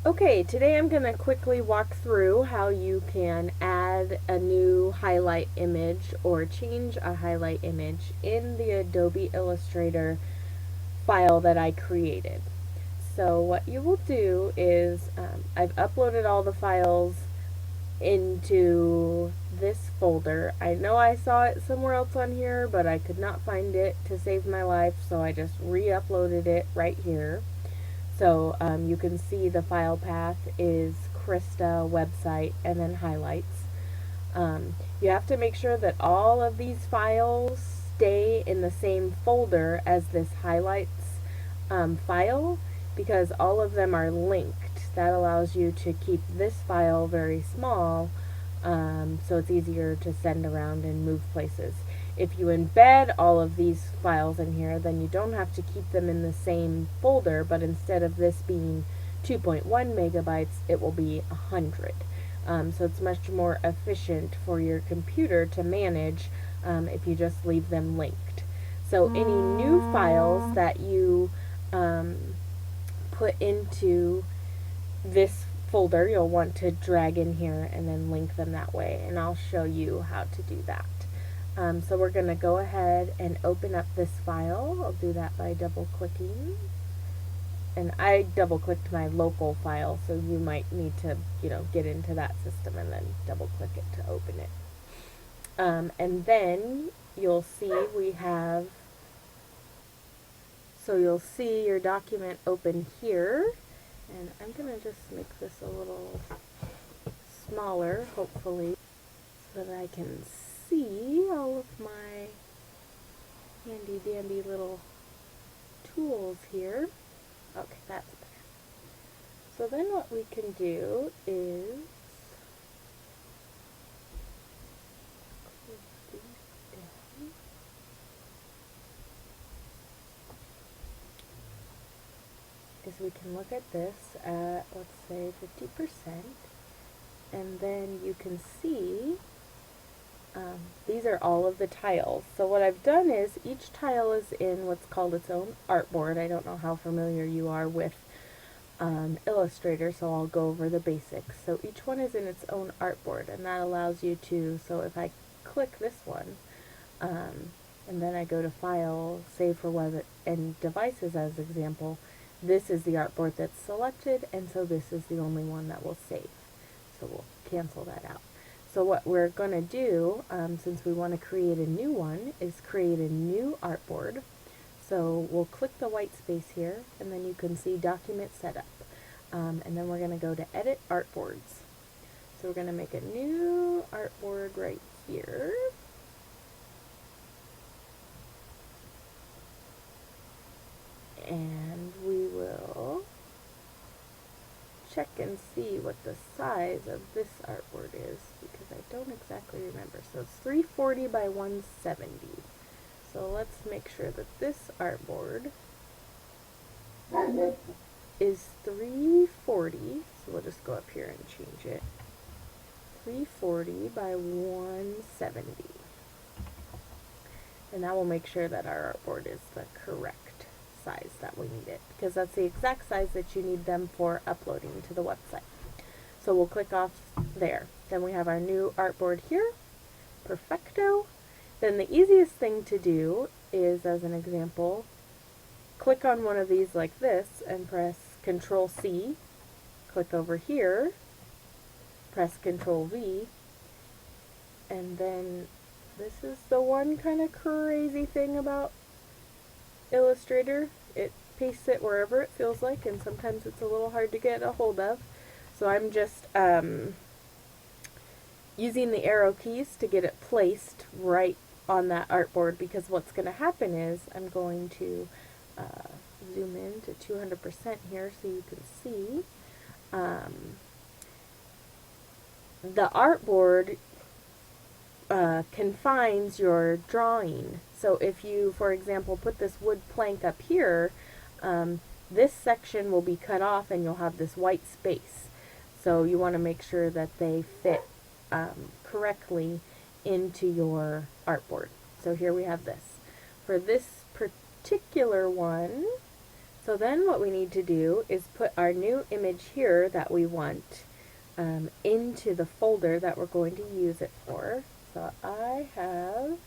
Okay, today I'm going to quickly walk through how you can add a new highlight image or change a highlight image in the Adobe Illustrator file that I created. So what you will do is I've uploaded all the files into this folder. I know I saw it somewhere else on here, but I could not find it to save my life, so I just re-uploaded it right here. So you can see the file path is Krista website and then highlights. You have to make sure that all of these files stay in the same folder as this highlights file because all of them are linked. That allows you to keep this file very small so it's easier to send around and move places. If you embed all of these files in here, then you don't have to keep them in the same folder, but instead of this being 2.1 megabytes, it will be 100. So it's much more efficient for your computer to manage if you just leave them linked. So any new files that you put into this folder, you'll want to drag in here and then link them that way, and I'll show you how to do that. So we're going to go ahead and open up this file. I'll do that by double clicking, and I double clicked my local file, so you might need to get into that system and then double click it to open it. And then you'll see we have, so you'll see your document open here, and I'm going to just make this a little smaller, hopefully, so that I can see all of my handy dandy little tools here. Okay, that's better. So then what we can do is we can look at this at, let's say, 50%, and then you can see these are all of the tiles. So what I've done is each tile is in what's called its own artboard. I don't know how familiar you are with Illustrator, so I'll go over the basics. So each one is in its own artboard, and that allows you to, so if I click this one, and then I go to File, Save for Web and Devices as example, this is the artboard that's selected, and so this is the only one that will save. So we'll cancel that out. So what we're going to do, since we want to create a new one, is create a new artboard. So we'll click the white space here, and then you can see Document Setup. And then we're going to go to Edit Artboards. So we're going to make a new artboard right here. And we will check and see what the size of this artboard is, because I don't exactly remember. So it's 340 by 170. So let's make sure that this artboard is 340. So we'll just go up here and change it. 340 by 170. And that will make sure that our artboard is the correct size that we need it, because that's the exact size that you need them for uploading to the website. So we'll click off there. Then we have our new artboard here. Perfecto. Then the easiest thing to do is, as an example, click on one of these like this and press Control C. Click over here, press Control V, and then this is the one kind of crazy thing about Illustrator. It pastes it wherever it feels like, and sometimes it's a little hard to get a hold of. So I'm just using the arrow keys to get it placed right on that artboard, because what's going to happen is I'm going to zoom in to 200% here so you can see the artboard confines your drawing. So if you, for example, put this wood plank up here, this section will be cut off and you'll have this white space. So you want to make sure that they fit correctly into your artboard. So here we have this. For this particular one, So then what we need to do is put our new image here that we want into the folder that we're going to use it for. So I have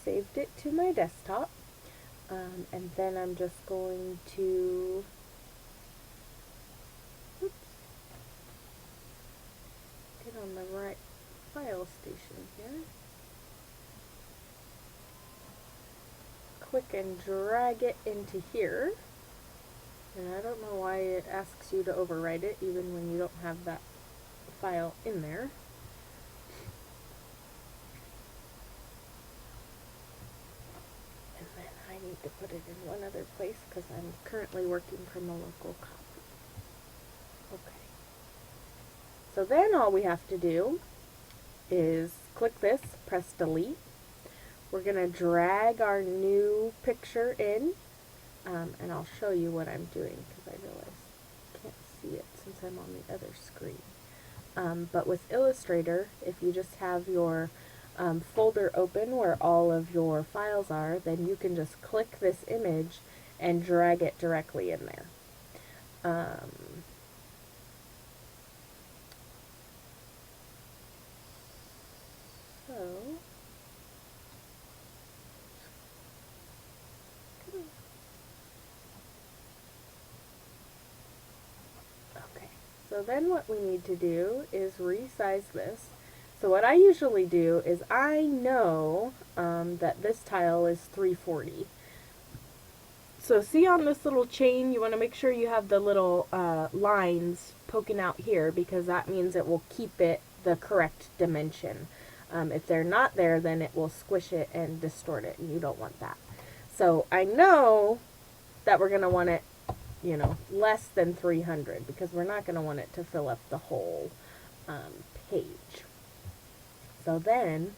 saved it to my desktop, and then I'm just going to get on the right file station here. Click and drag it into here. And I don't know why it asks you to overwrite it even when you don't have that file in there. And then I need to put it in one other place because I'm currently working from a local copy. Okay. So then all we have to do is click this, press delete. We're going to drag our new picture in, and I'll show you what I'm doing because I realize I can't see it since I'm on the other screen. But with Illustrator, if you just have your folder open where all of your files are, then you can just click this image and drag it directly in there. So then what we need to do is resize this. So what I usually do is I know that this tile is 340. So see on this little chain, you want to make sure you have the little lines poking out here because that means it will keep it the correct dimension. If they're not there, then it will squish it and distort it, and you don't want that. So I know that we're going to want it, you know, less than 300 because we're not going to want it to fill up the whole page. So then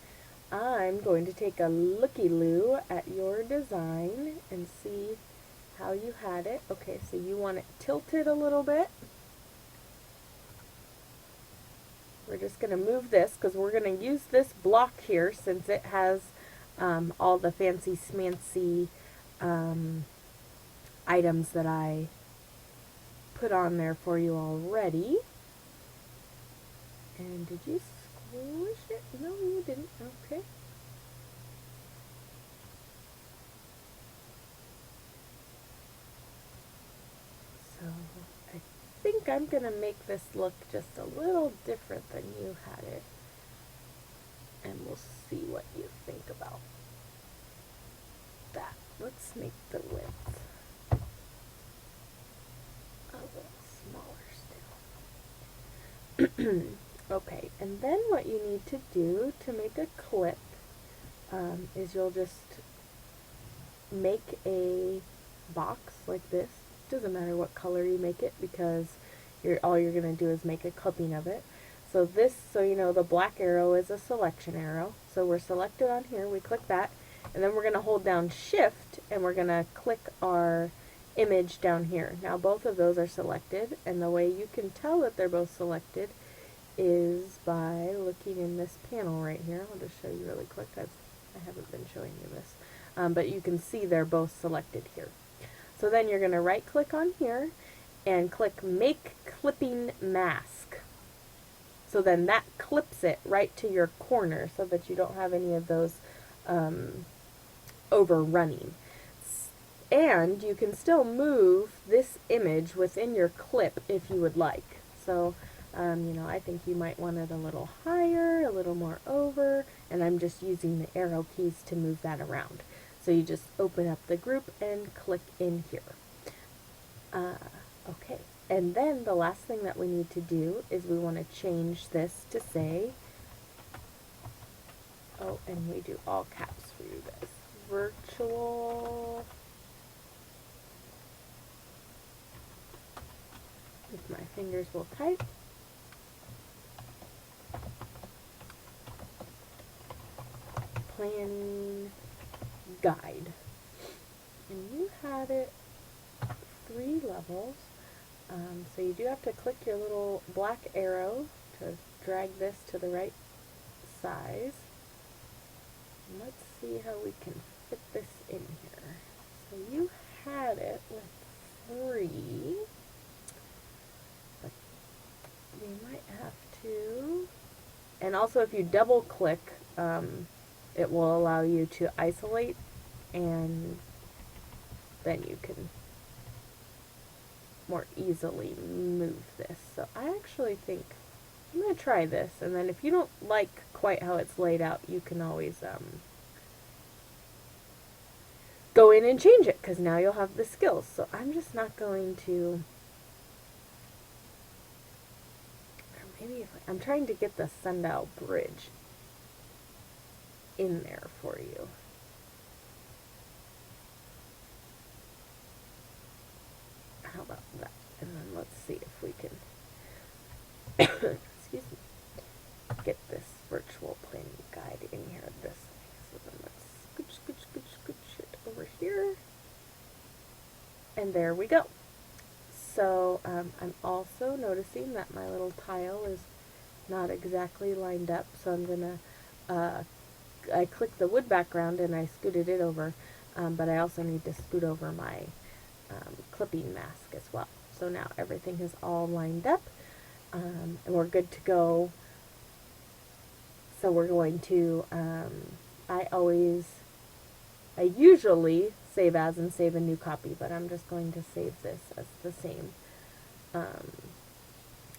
I'm going to take a looky-loo at your design and see how you had it. Okay, so you want it tilted a little bit. We're just going to move this because we're going to use this block here since it has all the fancy smancy items that I put on there for you already. And did you squish it? No, you didn't. Okay. So I think I'm going to make this look just a little different than you had it. And we'll see what you think about that. Let's make the width a little smaller still. Okay, and then what you need to do to make a clip is you'll just make a box like this. Doesn't matter what color you make it because all you're going to do is make a clipping of it. So this, so you know, the black arrow is a selection arrow. So we're selected on here, we click that, and then we're going to hold down Shift and we're going to click our image down here. Now both of those are selected, and the way you can tell that they're both selected is by looking in this panel right here. I'll just show you really quick. I haven't been showing you this. But you can see they're both selected here. So then you're going to right click on here and click Make Clipping Mask. So then that clips it right to your corner so that you don't have any of those overrunning. And you can still move this image within your clip if you would like. So you know, I think you might want it a little higher, a little more over, and I'm just using the arrow keys to move that around. So you just open up the group and click in here. Okay, and then the last thing that we need to do is we want to change this to say, oh, and we do all caps for you guys, virtual, if my fingers will type, planning guide. And you had it 3 levels. So you do have to click your little black arrow to drag this to the right size. And let's see how we can fit this in here. So you had it with 3, but we might have to. And also, if you double click, it will allow you to isolate, and then you can more easily move this. So I actually think I'm going to try this, and then if you don't like quite how it's laid out, you can always go in and change it, because now you'll have the skills. So I'm just not going to, or maybe if I'm trying to get the sundial bridge in there for you. How about that? And then let's see if we can excuse me, get this virtual planning guide in here this way. So then let's scooch it over here. And there we go. So I'm also noticing that my little tile is not exactly lined up, so I'm going to, I clicked the wood background and I scooted it over, but I also need to scoot over my clipping mask as well. So now everything is all lined up, and we're good to go. So we're going to, I usually save as and save a new copy, but I'm just going to save this as the same,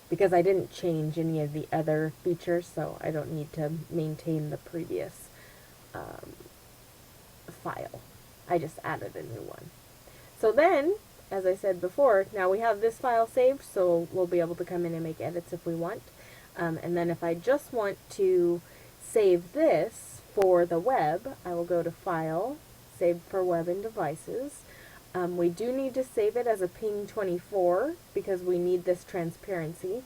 because I didn't change any of the other features, so I don't need to maintain the previous file. I just added a new one. So then, as I said before, now we have this file saved, so we'll be able to come in and make edits if we want. And then if I just want to save this for the web, I will go to File, Save for Web and Devices. We do need to save it as a ping 24 because we need this transparency,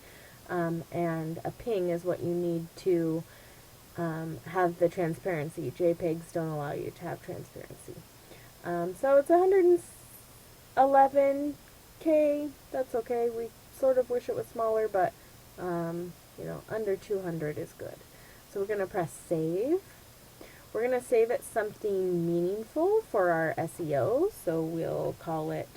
and a ping is what you need to have the transparency. JPEGs don't allow you to have transparency. So it's 111K. That's okay. We sort of wish it was smaller, but you know, under 200 is good. So we're going to press save. We're going to save it something meaningful for our SEO, so we'll call it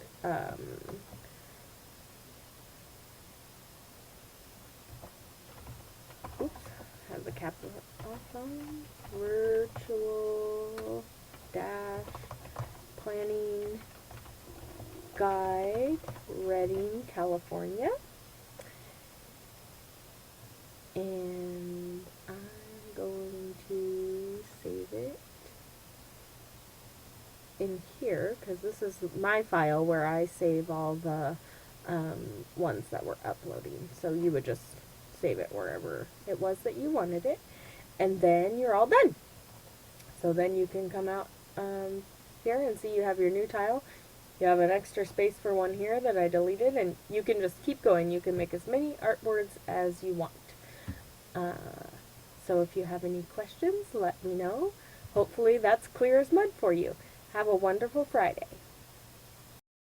oops, have the capital off on, virtual dash planning guide, Redding, California. And I'm going to save it in here, because this is my file where I save all the ones that we're uploading. So you would just save it wherever it was that you wanted it, and then you're all done. So then you can come out here and see you have your new tile. You have an extra space for one here that I deleted, and you can just keep going. You can make as many artboards as you want. So if you have any questions, let me know. Hopefully that's clear as mud for you. Have a wonderful Friday.